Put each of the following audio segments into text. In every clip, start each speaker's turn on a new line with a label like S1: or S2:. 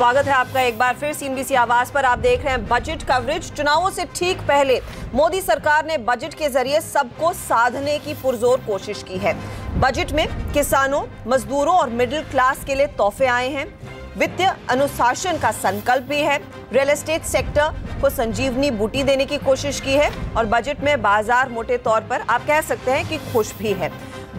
S1: स्वागत है आपका एक बार फिर सीएनबीसी आवाज पर। आप देख रहे हैं बजट कवरेज। चुनावों से ठीक पहले मोदी सरकार ने बजट के जरिए सबको साधने की पुरजोर कोशिश की है। बजट में किसानों, मजदूरों और मिडिल क्लास के लिए तोहफे आए हैं। वित्तीय अनुशासन का संकल्प भी है। रियल एस्टेट सेक्टर को संजीवनी बूटी देने की कोशिश की है और बजट में बाजार मोटे तौर पर आप कह सकते हैं कि खुश भी है।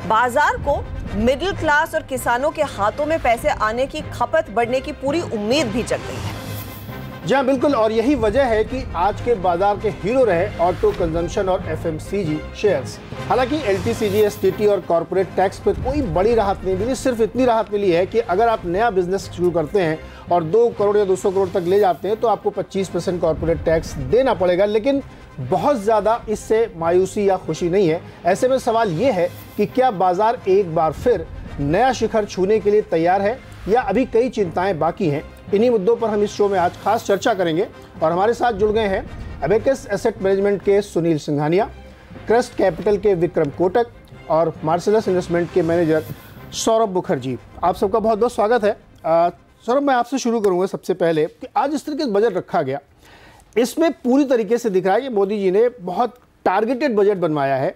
S1: बाजार को मिडिल क्लास और किसानों के हाथों में पैसे आने की, खपत बढ़ने की पूरी उम्मीद भी जग गई है।
S2: जी हाँ, बिल्कुल। और यही वजह है कि आज के बाजार के हीरो रहे ऑटो कंजम्पशन और एफएमसीजी शेयर्स। हालांकि एलटीसीजी, एसटीटी और कॉर्पोरेट टैक्स पे कोई बड़ी राहत नहीं मिली। सिर्फ इतनी राहत मिली है कि अगर आप नया बिजनेस शुरू करते हैं और 2 करोड़ या 200 करोड़ तक ले जाते हैं तो आपको 25% कॉर्पोरेट टैक्स देना पड़ेगा। लेकिन बहुत ज़्यादा इससे मायूसी या खुशी नहीं है। ऐसे में सवाल ये है कि क्या बाजार एक बार फिर नया शिखर छूने के लिए तैयार है या अभी कई चिंताएं बाकी हैं। इन्हीं मुद्दों पर हम इस शो में आज खास चर्चा करेंगे और हमारे साथ जुड़ गए हैं अबेकस एसेट मैनेजमेंट के सुनील सिंघानिया, क्रेस्ट कैपिटल के विक्रम कोटक और मार्सेलस इन्वेस्टमेंट के मैनेजर सौरभ मुखर्जी। आप सबका बहुत बहुत स्वागत है। सौरभ, मैं आपसे शुरू करूंगा सबसे पहले कि आज इस तरीके का बजट रखा गया, इसमें पूरी तरीके से दिख रहा है कि मोदी जी ने बहुत टारगेटेड बजट बनवाया है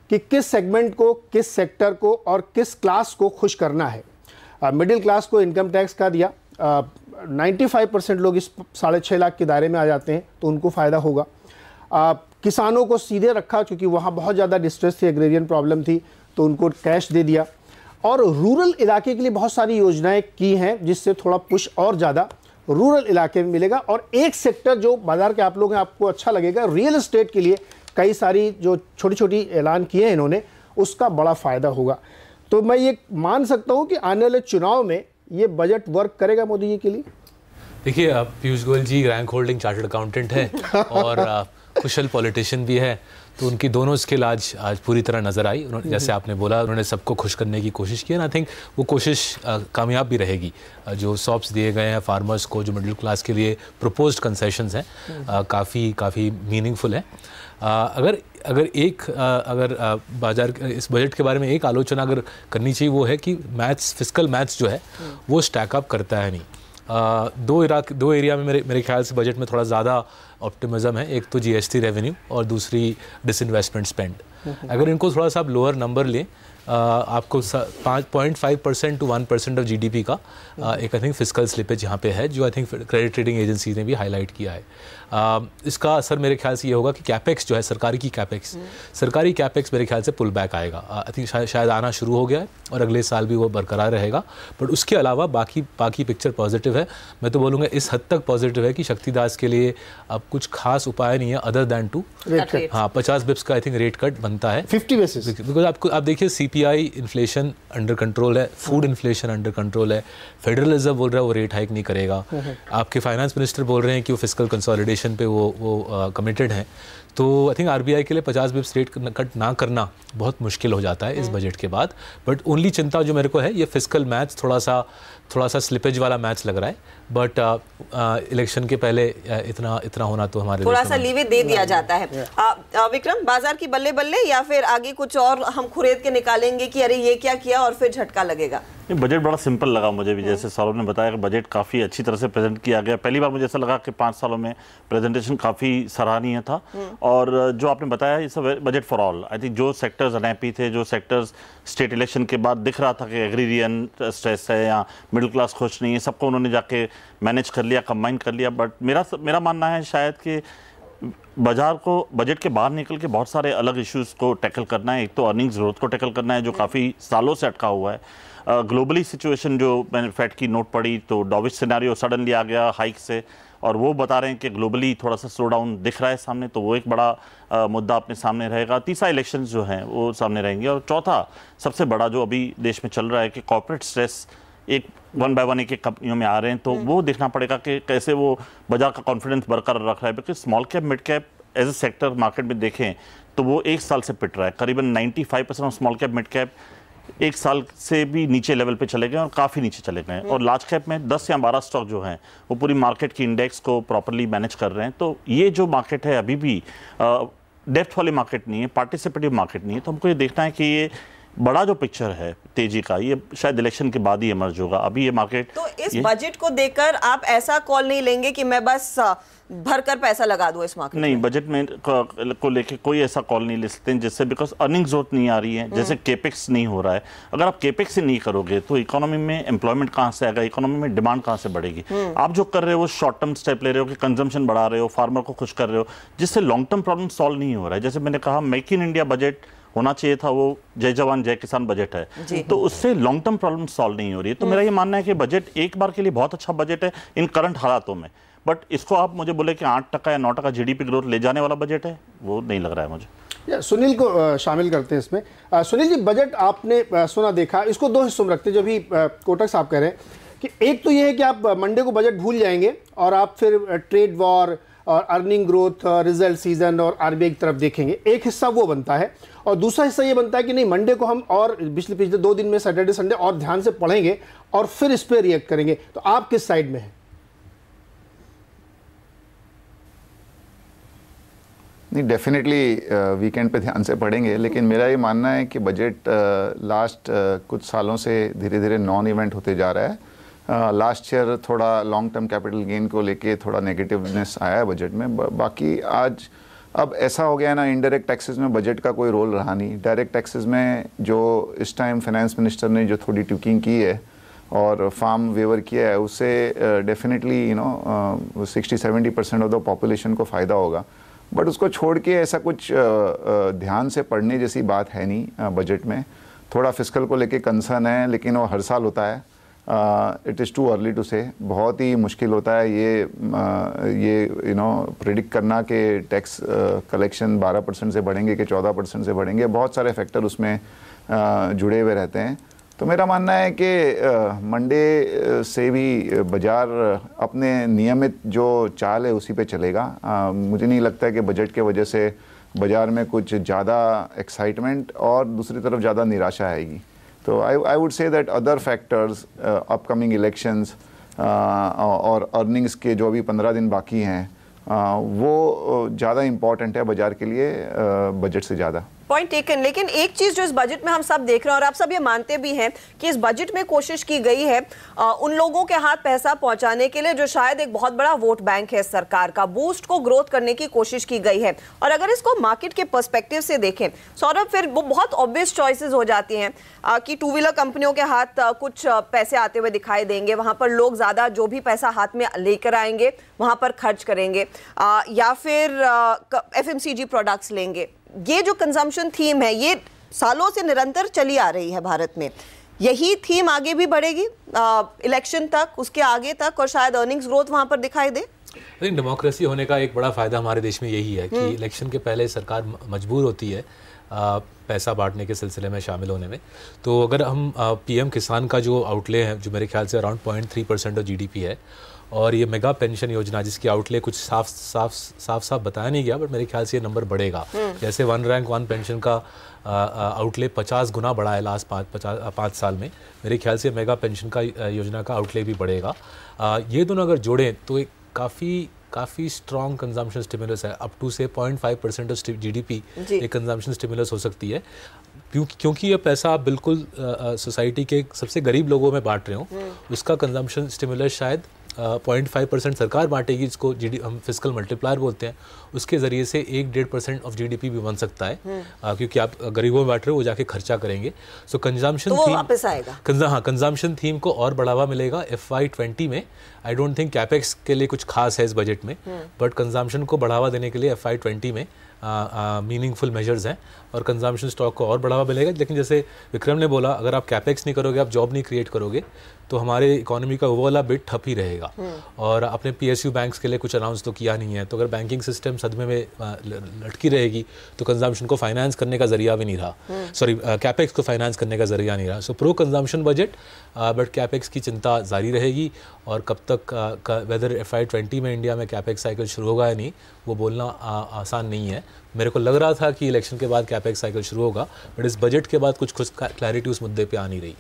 S2: कि किस सेगमेंट को, किस सेक्टर को और किस क्लास को खुश करना है। मिडिल क्लास को इनकम टैक्स का दिया। 95% लोग इस 6.5 लाख के दायरे में आ जाते हैं तो उनको फ़ायदा होगा। किसानों को सीधे रखा क्योंकि वहाँ बहुत ज़्यादा डिस्ट्रेस थी, एग्रेरियन प्रॉब्लम थी, तो उनको कैश दे दिया। और रूरल इलाके के लिए बहुत सारी योजनाएं की हैं जिससे थोड़ा पुश और ज़्यादा रूरल इलाके में मिलेगा। और एक सेक्टर जो बाजार के आप लोग हैं, आपको अच्छा लगेगा, रियल एस्टेट के लिए कई सारी जो छोटी छोटी ऐलान किए हैं इन्होंने, उसका बड़ा फ़ायदा होगा। तो मैं ये मान सकता हूँ कि आने वाले चुनाव में ये बजट वर्क करेगा मोदी जी के लिए।
S3: देखिए, पीयूष गोयल जी रैंक होल्डिंग चार्टर्ड अकाउंटेंट है और कुशल पॉलिटिशियन भी है, तो उनकी दोनों स्किल आज पूरी तरह नज़र आई। उन्होंने, जैसे आपने बोला, उन्होंने सबको खुश करने की कोशिश की है। आई थिंक वो कोशिश कामयाब भी रहेगी। जो सॉप्स दिए गए हैं फार्मर्स को, जो मिडिल क्लास के लिए प्रपोज्ड कंसेशंस हैं, काफ़ी मीनिंगफुल है। अगर बाजार इस बजट के बारे में एक आलोचना अगर करनी चाहिए वो है कि फिस्कल मैथ्स जो है वो स्टैकअप करता है नहीं। दो एरिया में मेरे ख्याल से बजट में थोड़ा ज़्यादा ऑप्टिमिज्म है। एक तो जीएसटी रेवेन्यू और दूसरी डिसइन्वेस्टमेंट स्पेंड। अगर इनको थोड़ा सा आप लोअर नंबर लें, आपको 0.5% to 1% ऑफ जीडीपी का एक आई थिंक फिस्कल स्लिपेज यहाँ पे है, जो I think credit rating agency ने भी हाईलाइट किया है। इसका असर मेरे ख्याल से ये होगा कि कैपेक्स जो है, सरकारी कैपेक्स मेरे ख्याल से पुल बैक आएगा। आई थिंक शायद आना शुरू हो गया है और अगले साल भी वो बरकरार रहेगा। बट उसके अलावा बाकी पिक्चर पॉजिटिव है। मैं तो बोलूँगा इस हद तक पॉजिटिव है कि शक्तिदास के लिए अब कुछ खास उपाय नहीं है अदर दैन टू 50 बिप्स का आई थिंक रेट कट बनता है,
S2: 50 बेसिस।
S3: बिकॉज आप देखिए सीपीआई इन्फ्लेशन अंडर कंट्रोल है, फूड इन्फ्लेशन अंडर कंट्रोल है, फेडरल रिजर्व बोल रहा है वो रेट हाइक नहीं करेगा, आपके फाइनेंस मिनिस्टर बोल रहे हैं कि वो फिस्कल कंसोलिडेशन पे वो कमिटेड हैं। तो आई थिंक आरबीआई के लिए 50 बिप्स रेट कट ना करना बहुत मुश्किल हो जाता है इस बजट के बाद। बट ओनली चिंता जो मेरे को है, ये फिस्कल मैथ्स थोड़ा सा स्लिपेज वाला मैच लग रहा है। बट इलेक्शन के पहले इतना होना तो हमारे
S1: थोड़ा सा लीवे दे दिया जाता है। विक्रम, बाजार की बल्ले बल्ले या फिर आगे कुछ और हम खुरेद के निकालेंगे कि अरे ये क्या किया और फिर झटका लगेगा?
S4: बजट बड़ा सिंपल लगा मुझे भी। जैसे सौरभ ने बताया कि बजट काफ़ी अच्छी तरह से प्रेजेंट किया गया। पहली बार मुझे ऐसा लगा कि 5 सालों में प्रेजेंटेशन काफ़ी सराहनीय था। और जो आपने बताया, इस budget for all. I think जो सेक्टर्स अनहैप्पी थे, जो सेक्टर्स स्टेट इलेक्शन के बाद दिख रहा था कि एग्रीरियन स्ट्रेस है या मिडिल क्लास खुश नहीं है, सबको उन्होंने जाके मैनेज कर लिया, कंबाइन कर लिया। बट मेरा मानना है शायद कि बाजार को बजट के बाहर निकल के बहुत सारे अलग इश्यूज़ को टैकल करना है। एक तो अर्निंग्स ग्रोथ को टैकल करना है जो काफ़ी सालों से अटका हुआ है। ग्लोबली सिचुएशन, जो मैंने फेड की नोट पढ़ी तो डॉविश सिनेरियो सडनली आ गया हाइक से, और वो बता रहे हैं कि ग्लोबली थोड़ा सा स्लो डाउन दिख रहा है सामने, तो वो एक बड़ा मुद्दा अपने सामने रहेगा। तीसरा इलेक्शंस जो हैं वो सामने रहेंगे। और चौथा सबसे बड़ा जो अभी देश में चल रहा है कि कॉर्पोरेट स्ट्रेस एक 1 by 1 एक कंपनियों में आ रहे हैं, तो वो देखना पड़ेगा कि कैसे वो बाजार का कॉन्फिडेंस बरकरार रख रहा है। Because small cap mid cap as a sector market में देखें तो वो 1 साल से पिट रहा है। करीबन 95% of small cap mid cap 1 साल से भी नीचे लेवल पे चले गए और काफ़ी नीचे चले गए। और लार्ज कैप में 10 या 12 स्टॉक जो हैं वो पूरी मार्केट की इंडेक्स को प्रॉपरली मैनेज कर रहे हैं। तो ये जो मार्केट है अभी भी डेप्थ वाली मार्केट नहीं है, पार्टिसिपेटिव मार्केट नहीं है। तो हमको ये देखना है कि ये बड़ा जो पिक्चर है तेजी का, ये शायद इलेक्शन के बाद ही इमर्ज होगा। अभी ये मार्केट,
S1: तो इस बजट को देखकर आप ऐसा कॉल नहीं लेंगे कि मैं बस भरकर पैसा लगा दूं इस मार्केट
S4: नहीं, बजट में को लेके कोई ऐसा कॉल नहीं ले सकते जिससे, बिकॉज अर्निंग्स ग्रोथ नहीं आ रही है, जैसे केपेक्स नहीं हो रहा है। अगर आप केपेक्स ही नहीं करोगे तो इकोनॉमी में एम्प्लॉयमेंट कहाँ से आएगा, इकोनॉमी में डिमांड कहाँ से बढ़ेगी। आप जो कर रहे हो वो शॉर्ट टर्म स्टेप ले रहे हो कि कंजम्पशन बढ़ा रहे हो, फार्मर को खुश कर रहे हो, जिससे लॉन्ग टर्म प्रॉब्लम सॉल्व नहीं हो रहा है। जैसे मैंने कहा, मेक इन इंडिया बजट होना चाहिए था, वो जय जवान जय किसान बजट है, तो उससे लॉन्ग टर्म प्रॉब्लम सॉल्व नहीं हो रही है। तो मेरा ये मानना है कि बजट एक बार के लिए बहुत अच्छा बजट है इन करंट हालातों में, बट इसको आप मुझे बोले कि 8% या 9% जीडीपी ग्रोथ ले जाने वाला बजट है, वो नहीं लग रहा है मुझे।
S2: सुनील को शामिल करते हैं इसमें। सुनील जी, बजट आपने सुना देखा, इसको दो हिस्सों में रखते हैं, जो भी कोटक साहब कह रहे हैं कि एक तो ये है कि आप मंडे को बजट भूल जाएंगे और आप फिर ट्रेड वॉर और अर्निंग ग्रोथ, रिजल्ट सीजन और आरबीआई की तरफ देखेंगे। एक हिस्सा वो बनता है, और दूसरा हिस्सा ये बनता है कि नहीं, मंडे को हम और पिछले 2 दिन में सैटरडे संडे और ध्यान से पढ़ेंगे और फिर इस पर रिएक्ट करेंगे। तो आप किस साइड में हैं?
S5: नहीं, डेफिनेटली वीकेंड पे ध्यान से पढ़ेंगे, लेकिन मेरा ये मानना है कि बजट लास्ट कुछ सालों से धीरे धीरे नॉन इवेंट होते जा रहा है। लास्ट ईयर थोड़ा लॉन्ग टर्म कैपिटल गेन को लेके थोड़ा नेगेटिवनेस आया है बजट में। बाकी आज अब ऐसा हो गया है ना, इनडायरेक्ट टैक्सेस में बजट का कोई रोल रहा नहीं। डायरेक्ट टैक्सेस में जो इस टाइम फाइनेंस मिनिस्टर ने जो थोड़ी ट्यूकिंग की है और फार्म वेवर किया है, उससे डेफिनेटली 60-70% ऑफ द पॉपुलेशन को फ़ायदा होगा। बट उसको छोड़ के ऐसा कुछ ध्यान से पढ़ने जैसी बात है नहीं बजट में। थोड़ा फिस्कल को लेके कंसर्न है, लेकिन वो हर साल होता है। It is too early to say, बहुत ही मुश्किल होता है ये प्रिडिक्ट करना कि टैक्स कलेक्शन 12% से बढ़ेंगे कि 14% से बढ़ेंगे। बहुत सारे फैक्टर उसमें जुड़े हुए रहते हैं। तो मेरा मानना है कि मंडे से भी बाजार अपने नियमित जो चाल है उसी पे चलेगा। मुझे नहीं लगता है कि बजट के वजह से बाजार में कुछ ज़्यादा एक्साइटमेंट और दूसरी तरफ ज़्यादा निराशा आएगी। तो I would say that other factors, upcoming elections और अर्निंग्स के जो अभी 15 दिन बाकी हैं, वो ज़्यादा इम्पॉर्टेंट है बाजार के लिए बजट से ज़्यादा।
S1: Point taken. लेकिन एक चीज जो इस बजट में हम सब देख रहे हैं और आप सब ये मानते भी हैं कि इस बजट में कोशिश की गई है उन लोगों के हाथ पैसा पहुंचाने के लिए जो शायद एक बहुत बड़ा वोट बैंक है सरकार का, बूस्ट को ग्रोथ करने की कोशिश की गई है। और अगर इसको मार्केट के पर्सपेक्टिव से देखें सौरभ, फिर वो बहुत ऑब्वियस चॉइसेस हो जाती हैं कि टू व्हीलर कंपनियों के हाथ कुछ पैसे आते हुए दिखाई देंगे, वहां पर लोग ज्यादा जो भी पैसा हाथ में लेकर आएंगे वहां पर खर्च करेंगे, या फिर एफएमसीजी प्रोडक्ट्स लेंगे। ये जो कंजम्पशन थीम है ये सालों से निरंतर चली आ रही है भारत में, यही थीम आगे भी बढ़ेगी इलेक्शन तक, उसके आगे तक, और शायद अर्निंग्स ग्रोथ वहां पर दिखाई दे।
S3: आई थिंक डेमोक्रेसी होने का एक बड़ा फायदा हमारे देश में यही है कि इलेक्शन के पहले सरकार मजबूर होती है पैसा बांटने के सिलसिले में शामिल होने में। तो अगर हम पीएम किसान का जो आउटले है, जो मेरे ख्याल से अराउंड 0.3% ऑफ जीडीपी है, और ये मेगा पेंशन योजना जिसकी आउटले कुछ साफ बताया नहीं गया, बट मेरे ख्याल से ये नंबर बढ़ेगा। जैसे 1 रैंक 1 पेंशन का आउटले 50 गुना बढ़ा है लास्ट 5 साल में, मेरे ख्याल से मेगा पेंशन का योजना का आउटले भी बढ़ेगा। ये दोनों अगर जोड़ें तो एक काफ़ी स्ट्रॉन्ग कंजम्पशन स्टिमुलस है, अप टू से 0.5% ऑफ जीडीपी एक कंजम्पशन स्टिमुलस हो सकती है, क्योंकि ये पैसा आप बिल्कुल सोसाइटी के सबसे गरीब लोगों में बांट रहे हो। उसका कंजम्पशन स्टिमुलस शायद 0.5% सरकार बांटेगी, जिसको हम फिस्कल मल्टीप्लायर बोलते हैं, उसके ज़रिए से 1-1.5% ऑफ जीडीपी भी बन सकता है, क्योंकि आप गरीबों में बांट रहे हो, वो जाके खर्चा करेंगे। सो कंजम्पशन थीम
S1: वापस आएगा।
S3: हाँ, कंजम्पशन थीम को और बढ़ावा मिलेगा FY20 में। आई डोंट थिंक कैपेक्स के लिए कुछ खास है इस बजट में, बट कंजम्पशन को बढ़ावा देने के लिए FY20 में मीनिंगफुल मेजर्स हैं और कंजम्पशन स्टॉक को और बढ़ावा मिलेगा। लेकिन जैसे विक्रम ने बोला, अगर आप कैपेक्स नहीं करोगे, आप जॉब नहीं क्रिएट करोगे, तो हमारे इकोनॉमी का वो वाला बिट ठप ही रहेगा। और आपने PSU बैंक्स के लिए कुछ अनाउंस तो किया नहीं है, तो अगर बैंकिंग सिस्टम सदमे में लटकी रहेगी तो कंजम्पशन को फाइनेंस करने का जरिया भी नहीं रहा, कैपेक्स को फाइनेंस करने का जरिया नहीं रहा। सो pro consumption budget, but capex की चिंता जारी रहेगी। और कब तक वेदर FY20 में इंडिया में कैपेक्स साइकिल शुरू होगा या नहीं, वो बोलना आसान नहीं है। मेरे को लग रहा था कि इलेक्शन के बाद कैपेक्स साइकिल शुरू होगा, बट इस बजट के बाद कुछ क्लैरिटी उस मुद्दे पे आ नहीं रही।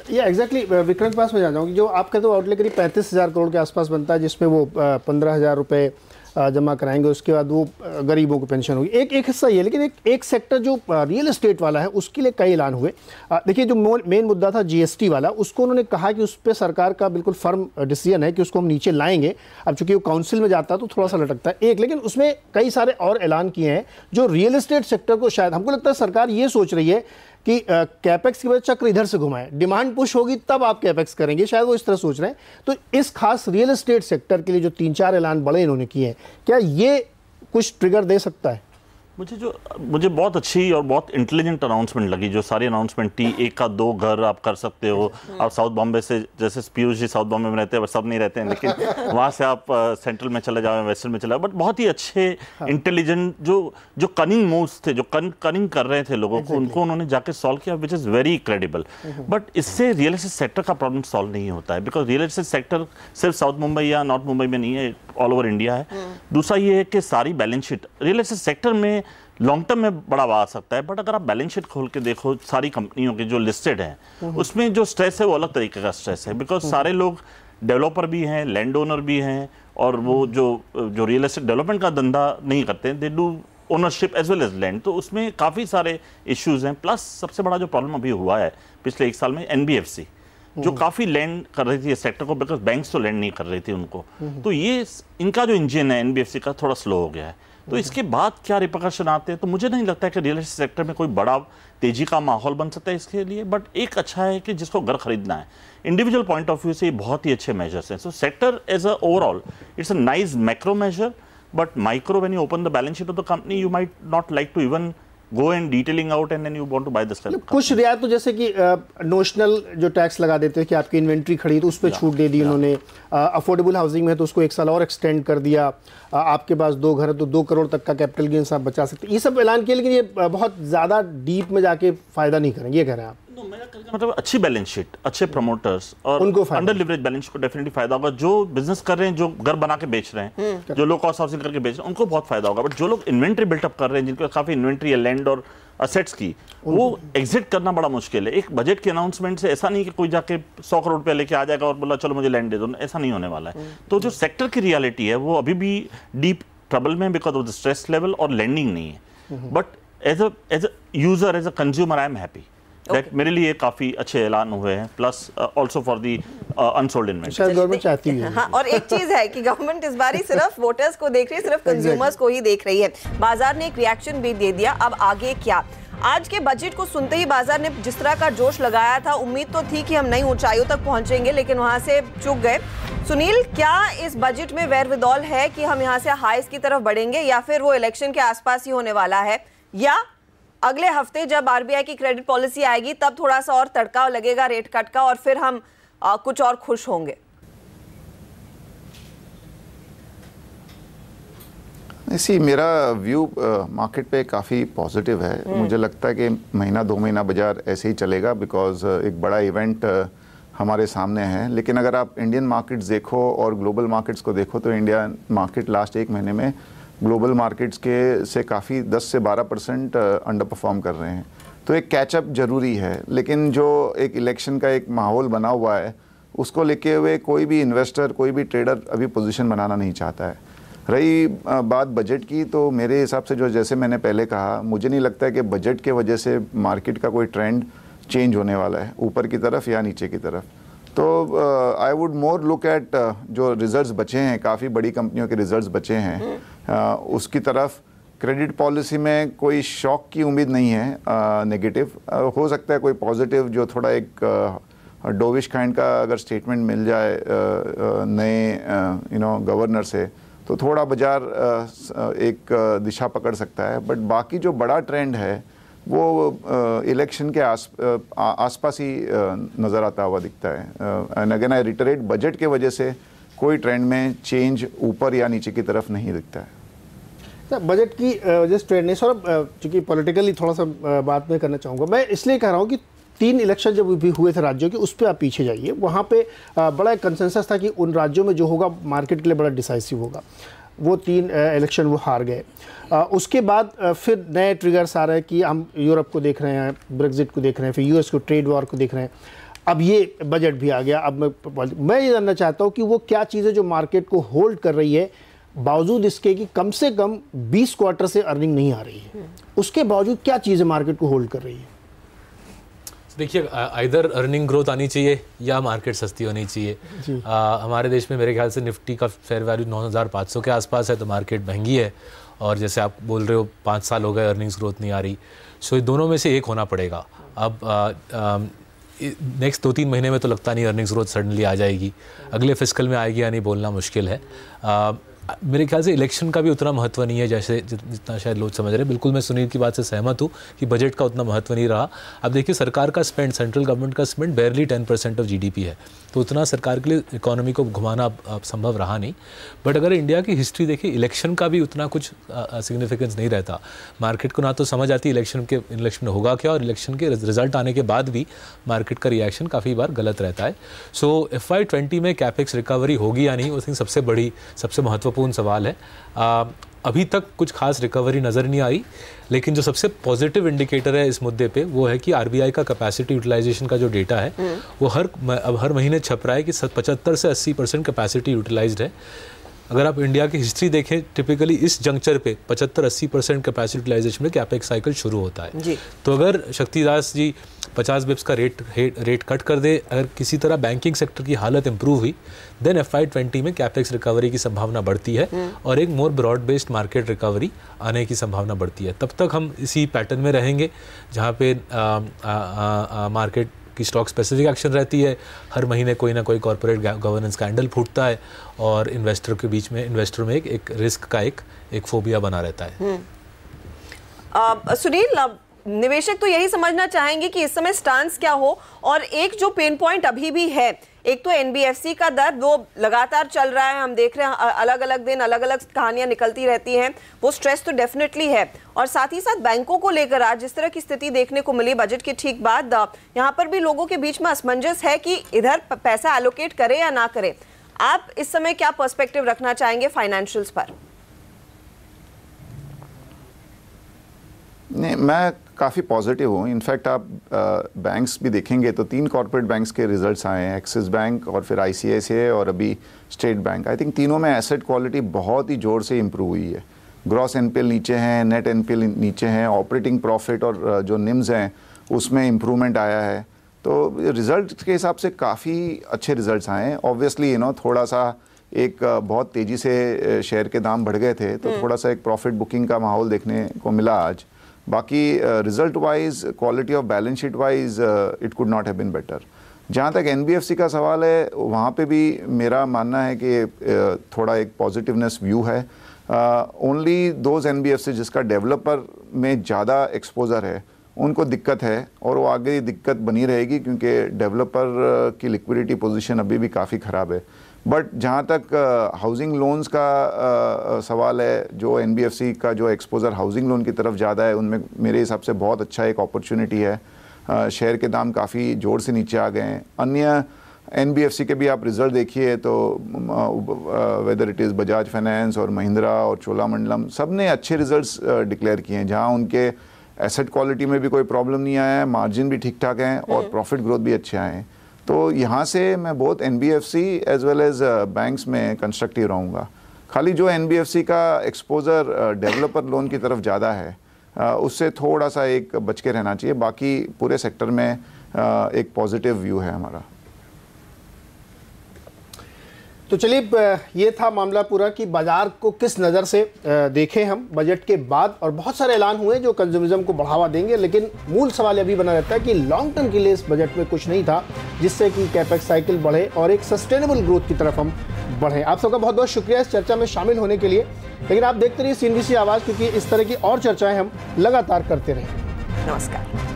S2: ये एग्जैक्टली विक्रम के पास में जाना हूँ कि जो आप कहते हो आउटले करीब 35,000 करोड़ के आसपास बनता है, जिसमें वो 15,000 रुपये जमा कराएंगे, उसके बाद वो गरीबों को पेंशन होगी, एक हिस्सा ये। लेकिन एक सेक्टर जो रियल एस्टेट वाला है उसके लिए कई ऐलान हुए। देखिए, जो मेन मुद्दा था जीएसटी वाला, उसको उन्होंने कहा कि उस पर सरकार का बिल्कुल फर्म डिसीजन है कि उसको हम नीचे लाएंगे। अब चूंकि वो काउंसिल में जाता है तो थोड़ा सा लटकता है लेकिन उसमें कई सारे और ऐलान किए हैं जो रियल एस्टेट सेक्टर को, शायद हमको लगता है सरकार ये सोच रही है कि कैपेक्स की वजह चक्र इधर से घुमाएं, डिमांड पुश होगी तब आप कैपेक्स करेंगे, शायद वो इस तरह सोच रहे हैं। तो इस खास रियल एस्टेट सेक्टर के लिए जो 3-4 ऐलान बड़े इन्होंने किए हैं, क्या ये कुछ ट्रिगर दे सकता है?
S4: मुझे बहुत अच्छी और बहुत इंटेलिजेंट अनाउंसमेंट लगी जो सारी अनाउंसमेंट थी। एक का 2 घर आप कर सकते हो। आप साउथ बॉम्बे से, जैसे पीयूष जी साउथ बॉम्बे में रहते हैं, सब नहीं रहते हैं, लेकिन वहाँ से आप सेंट्रल में चले जाओ, वेस्टर्न में चले जाओ, बट बहुत ही अच्छे इंटेलिजेंट जो कनिंग मूव्स थे, जो कनिंग कर रहे थे लोगों को, उनको उन्होंने जाके सॉल्व किया, which is very credible. But इससे रियल एस्टेट सेक्टर का प्रॉब्लम सॉल्व नहीं होता है, बिकॉज रियल एस्टेट सेक्टर सिर्फ साउथ मुंबई या नॉर्थ मुंबई में नहीं है, ऑल ओवर इंडिया है। दूसरा ये है कि सारी balance sheet real estate sector में लॉन्ग टर्म में बड़ा आ सकता है, बट अगर आप बैलेंस शीट खोल के देखो सारी कंपनियों की जो लिस्टेड हैं, उसमें जो स्ट्रेस है वो अलग तरीके का स्ट्रेस है, बिकॉज सारे लोग डेवलपर भी हैं, लैंड ओनर भी हैं, और वो जो रियल एस्टेट डेवलपमेंट का धंधा नहीं करते हैं, they do ownership as well as land, तो उसमें काफ़ी सारे इश्यूज हैं। प्लस सबसे बड़ा जो प्रॉब्लम अभी हुआ है पिछले 1 साल में, एनबीएफसी जो काफ़ी लैंड कर रही थी इस सेक्टर को, बिकॉज बैंक्स तो लैंड नहीं कर रही थी उनको, तो ये इनका जो इंजन है एनबीएफसी का थोड़ा स्लो हो गया है। तो इसके बाद क्या रिपरकशन आते हैं, तो मुझे नहीं लगता है कि रियल एस्टेट सेक्टर में कोई बड़ा तेजी का माहौल बन सकता है इसके लिए। बट एक अच्छा है कि जिसको घर खरीदना है, इंडिविजुअल पॉइंट ऑफ व्यू से ये बहुत ही अच्छे मेजर्स हैं। So sector as a overall it's a nice macro measure, but micro when you open the balance sheet of the company you might not like to even go and detailing out and then you want to buy this kind of
S2: कुछ रियायत तो जैसे कि notional जो tax लगा देते हैं कि आपकी इन्वेंट्री खड़ी तो उस पर छूट दे दी उन्होंने। अफोर्डेबल हाउसिंग में तो उसको 1 साल और एक्सटेंड कर दिया। आपके पास 2 घर है तो 2 करोड़ तक का कैपिटल गेन्स आप बचा सकते हैं। ये सब ऐलान किए, लेकिन ये बहुत ज़्यादा डीप में जाके फ़ायदा नहीं करेंगे, ये कह रहे हैं आप?
S4: मतलब अच्छी बैलेंस शीट, अच्छे प्रमोटर्स और अंडर लिवरेज बैलेंस शीट को डेफिनेटली फायदा होगा। जो बिजनेस कर रहे हैं, जो घर बना के बेच रहे हैं, जो लो कॉस्ट हाउसिंग करके बेच रहे हैं, उनको बहुत फायदा होगा। बट जो लोग इन्वेंट्री बिल्टअप कर रहे हैं, जिनके काफी इन्वेंट्री है लैंड और असेट्स की, वो एग्जिट करना बड़ा मुश्किल है। एक बजट के अनाउंसमेंट से ऐसा नहीं कि कोई जाके 100 करोड़ रुपया लेके आ जाएगा और बोला चलो मुझे लैंड दे दो, ऐसा नहीं होने वाला है। तो जो सेक्टर की रियलिटी है वो अभी भी डीप ट्रबल में because of the stress level और लैंडिंग नहीं है। But as a user, as a consumer, I am happy that मेरे लिए काफी अच्छे ऐलान हुए हैं, plus also for the unsold inventory.
S2: शायद गवर्नमेंट चाहती है।
S1: हाँ, और एक चीज है कि गवर्नमेंट इस बार सिर्फ वोटर्स को देख रही है, सिर्फ कंज्यूमर्स को ही देख रही है। बाजार ने एक रिएक्शन भी दे दिया, अब आगे क्या? आज के बजट को सुनते ही बाजार ने जिस तरह का जोश लगाया था, उम्मीद तो थी कि हम नई ऊंचाइयों तक पहुंचेंगे, लेकिन वहां से चूक गए। सुनील, क्या इस बजट में वेरविदौल है कि हम यहां से हाईस की तरफ बढ़ेंगे, या फिर वो इलेक्शन के आसपास ही होने वाला है, या अगले हफ्ते जब आरबीआई की क्रेडिट पॉलिसी आएगी तब थोड़ा सा और तड़का लगेगा रेट कट का और फिर हम कुछ और खुश होंगे?
S5: इसी मेरा व्यू मार्केट पे काफ़ी पॉजिटिव है। मुझे लगता है कि महीना 2 महीना बाजार ऐसे ही चलेगा, बिकॉज एक बड़ा इवेंट हमारे सामने है। लेकिन अगर आप इंडियन मार्केट्स देखो और ग्लोबल मार्केट्स को देखो तो इंडियन मार्केट लास्ट 1 महीने में ग्लोबल मार्केट्स के से काफ़ी 10 से 12% अंडर परफॉर्म कर रहे हैं। तो एक कैचअप ज़रूरी है, लेकिन जो एक इलेक्शन का एक माहौल बना हुआ है उसको लेके हुए कोई भी इन्वेस्टर, कोई भी ट्रेडर अभी पोजीशन बनाना नहीं चाहता है। रही बात बजट की, तो मेरे हिसाब से जो, जैसे मैंने पहले कहा, मुझे नहीं लगता है कि बजट के वजह से मार्केट का कोई ट्रेंड चेंज होने वाला है ऊपर की तरफ या नीचे की तरफ। तो I would more look at जो रिजल्ट्स बचे हैं, काफ़ी बड़ी कंपनियों के रिजल्ट्स बचे हैं, उसकी तरफ। क्रेडिट पॉलिसी में कोई शॉक की उम्मीद नहीं है नेगेटिव। हो सकता है कोई पॉजिटिव जो थोड़ा एक डोविश काइंड का अगर स्टेटमेंट मिल जाए नए गवर्नर से, तो थोड़ा बाजार एक दिशा पकड़ सकता है। बट बाकी जो बड़ा ट्रेंड है वो इलेक्शन के आसपास ही नज़र आता हुआ दिखता है। एंड अगेन आई रिटरेट, बजट के वजह से कोई ट्रेंड में चेंज ऊपर या नीचे की तरफ नहीं दिखता है।
S2: बजट की वजह से ट्रेंड नहीं, सर चूँकि पॉलिटिकली थोड़ा सा बात मैं करना चाहूँगा। मैं इसलिए कह रहा हूँ कि 3 इलेक्शन जब भी हुए थे राज्यों के, उस पर आप पीछे जाइए, वहाँ पे बड़ा एक कंसेंसस था कि उन राज्यों में जो होगा मार्केट के लिए बड़ा डिसाइसिव होगा। वो 3 इलेक्शन वो हार गए। उसके बाद फिर नए ट्रिगर्स आ रहे हैं कि हम यूरोप को देख रहे हैं, ब्रेग्जिट को देख रहे हैं, फिर यूएस को ट्रेड वॉर को देख रहे हैं, अब ये बजट भी आ गया। अब मैं ये जानना चाहता हूँ कि वो क्या चीज़ें जो मार्केट को होल्ड कर रही है बावजूद इसके कि कम से कम 20 क्वार्टर से अर्निंग नहीं आ रही है, उसके बावजूद क्या चीज़ें मार्केट को होल्ड कर रही है?
S3: देखिए, आइदर अर्निंग ग्रोथ आनी चाहिए या मार्केट सस्ती होनी चाहिए। हमारे देश में मेरे ख्याल से निफ्टी का फेयर वैल्यू 9,500 के आसपास है, तो मार्केट महंगी है। और जैसे आप बोल रहे हो 5 साल हो गए अर्निंग्स ग्रोथ नहीं आ रही, सो ये दोनों में से एक होना पड़ेगा। अब नेक्स्ट 2-3 महीने में तो लगता नहीं अर्निंग्स ग्रोथ सडनली आ जाएगी, अगले फिस्कल में आएगी या नहीं बोलना मुश्किल है। मेरे ख्याल से इलेक्शन का भी उतना महत्व नहीं है जैसे जितना शायद लोग समझ रहे हैं। बिल्कुल मैं सुनील की बात से सहमत हूँ कि बजट का उतना महत्व नहीं रहा। अब देखिए, सरकार का स्पेंड, सेंट्रल गवर्नमेंट का स्पेंड barely 10% ऑफ GDP है, तो उतना सरकार के लिए इकोनॉमी को घुमाना अब संभव रहा नहीं। बट अगर इंडिया की हिस्ट्री देखिए, इलेक्शन का भी उतना कुछ सिग्निफिकेंस नहीं रहता। मार्केट को ना तो समझ आती इलेक्शन में होगा क्या, और इलेक्शन के रिजल्ट आने के बाद भी मार्केट का रिएक्शन काफ़ी बार गलत रहता है। सो FY20 में कैपेक्स रिकवरी होगी या नहीं, उस सबसे महत्वपूर्ण सवाल है। अभी तक कुछ खास रिकवरी नज़र नहीं आई, लेकिन जो सबसे पॉजिटिव इंडिकेटर है इस मुद्दे पे वो है कि RBI का कैपेसिटी यूटिलाइजेशन का जो डेटा है वो हर महीने छप रहा है कि 75 से 80% कैपेसिटी यूटिलाइज्ड है। अगर आप इंडिया की हिस्ट्री देखें, टिपिकली इस जंक्चर पे 75-80% कैपेसिटी यूटिलाइजेशन में कैपेक्स साइकिल शुरू होता है जी। तो अगर शक्तिदास जी 50 बिप्स का रेट कट कर दे, अगर किसी तरह बैंकिंग सेक्टर की हालत इंप्रूव हुई, देन FY20 में कैपेक्स रिकवरी की संभावना बढ़ती है और एक more broad based market recovery आने की संभावना बढ़ती है। तब तक हम इसी पैटर्न में रहेंगे जहाँ पे मार्केट की स्टॉक स्पेसिफिक एक्शन रहती है, हर महीने कोई ना कोई कॉर्पोरेट गवर्नेंस स्कैंडल फूटता है और इन्वेस्टर में एक रिस्क का एक फोबिया बना रहता है।
S1: सुनील, निवेशक तो यही समझना चाहेंगे कि इस समय स्टांस क्या हो, और एक जो पेन पॉइंट अभी भी है, एक तो NBFC का दर वो लगातार चल रहा है, हम देख रहे हैं अलग अलग दिन अलग अलग कहानियां निकलती रहती हैं, वो स्ट्रेस तो डेफिनेटली है। और साथ ही साथ बैंकों को लेकर आज जिस तरह की स्थिति देखने को मिली बजट के ठीक बाद, यहाँ पर भी लोगों के बीच में असमंजस है कि इधर पैसा एलोकेट करे या ना करे। आप इस समय क्या पर्सपेक्टिव रखना चाहेंगे फाइनेंशियल्स पर?
S5: नहीं, मैं काफ़ी पॉजिटिव हूँ। इनफैक्ट आप बैंक्स भी देखेंगे तो 3 कॉर्पोरेट बैंक्स के रिजल्ट्स आए हैं, एक्सिस बैंक और फिर ICICI और अभी स्टेट बैंक। आई थिंक तीनों में एसेट क्वालिटी बहुत ही ज़ोर से इम्प्रूव हुई है। ग्रॉस NPL नीचे हैं, नेट NPL नीचे हैं, ऑपरेटिंग प्रॉफिट और जो निम्स हैं उसमें इम्प्रूवमेंट आया है। तो रिजल्ट के हिसाब से काफ़ी अच्छे रिजल्ट्स आए हैं। ऑब्वियसली थोड़ा सा एक बहुत तेज़ी से शेयर के दाम बढ़ गए थे, तो थोड़ा सा एक प्रॉफिट बुकिंग का माहौल देखने को मिला आज। बाकी result wise, quality of balance sheet wise it could not have been better. जहाँ तक NBFC का सवाल है, वहाँ पे भी मेरा मानना है कि थोड़ा एक पॉजिटिवनेस व्यू है। ओनली दोज NBFC जिसका डेवलपर में ज़्यादा एक्सपोजर है उनको दिक्कत है, और वो आगे दिक्कत बनी रहेगी क्योंकि डेवलपर की लिक्विडिटी पोजीशन अभी भी काफ़ी ख़राब है। बट जहाँ तक हाउसिंग लोन्स का सवाल है, जो NBFC का जो एक्सपोजर हाउसिंग लोन की तरफ ज़्यादा है, उनमें मेरे हिसाब से बहुत अच्छा एक अपॉर्चुनिटी है। शेयर के दाम काफ़ी ज़ोर से नीचे आ गए हैं। अन्य NBFC के भी आप रिजल्ट देखिए तो whether it is Bajaj finance और महिंद्रा और चोलामंडलम, सब ने अच्छे रिजल्ट्स डिक्लेयर किए हैं, जहाँ उनके एसेट क्वालिटी में भी कोई प्रॉब्लम नहीं आया है, मार्जिन भी ठीक ठाक हैं और प्रॉफिट ग्रोथ भी अच्छे आए हैं। तो यहाँ से मैं बहुत NBFC as well as banks में कंस्ट्रक्टिव रहूँगा। खाली जो NBFC का एक्सपोजर डेवलपर लोन की तरफ ज़्यादा है, उससे थोड़ा सा एक बच के रहना चाहिए। बाकी पूरे सेक्टर में एक पॉजिटिव व्यू है हमारा।
S2: तो चलिए, ये था मामला पूरा कि बाजार को किस नज़र से देखें हम बजट के बाद। और बहुत सारे ऐलान हुए जो कंज्यूमरिज्म को बढ़ावा देंगे, लेकिन मूल सवाल अभी बना रहता है कि लॉन्ग टर्म के लिए इस बजट में कुछ नहीं था जिससे कि कैपेक्स साइकिल बढ़े और एक सस्टेनेबल ग्रोथ की तरफ हम बढ़ें। आप सबका बहुत बहुत शुक्रिया इस चर्चा में शामिल होने के लिए। लेकिन आप देखते रहिए CNBC आवाज़, क्योंकि इस तरह की और चर्चाएँ हम लगातार करते रहेंगे।
S1: नमस्कार।